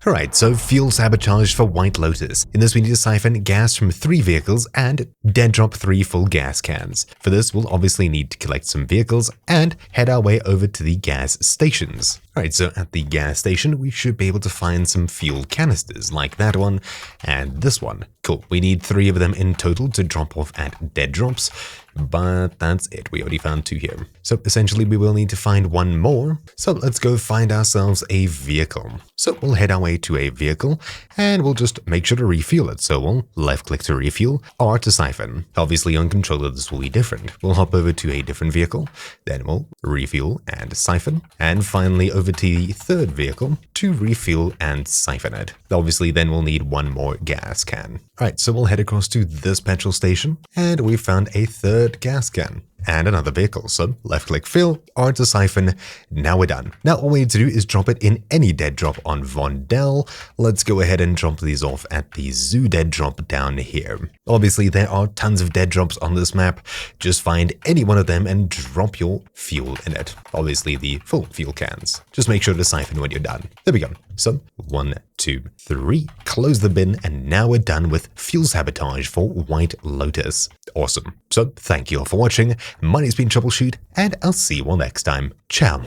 Alright, so fuel sabotage for White Lotus. In this we need to siphon gas from 3 vehicles and dead drop 3 full gas cans. For this we'll obviously need to collect some vehicles and head our way over to the gas stations. Alright, so at the gas station we should be able to find some fuel canisters like that one and this one. Cool, we need 3 of them in total to drop off at dead drops, but that's it, we already found 2 here. So essentially we will need to find 1 more, so let's go find ourselves a vehicle. So we'll head our way to a vehicle and we'll just make sure to refuel it. So we'll left click to refuel or to siphon. Obviously on controller this will be different. We'll hop over to a different vehicle, then we'll refuel and siphon, and finally over to the 3rd vehicle to refuel and siphon it. Obviously then we'll need 1 more gas can. Alright, so we'll head across to this petrol station and we found a 3rd gas can and another vehicle. So left click fill or to siphon. Now we're done. Now all we need to do is drop it in any dead drop on Vondel. Let's go ahead and drop these off at the zoo dead drop down here. Obviously there are tons of dead drops on this map. Just find any one of them and drop your fuel in it. Obviously the full fuel cans. Just make sure to siphon when you're done. There we go. So 1, 2, 3, close the bin, and now we're done with fuel sabotage for White Lotus. Awesome. So thank you all for watching. My name's been Troubleshoot, and I'll see you all next time. Ciao.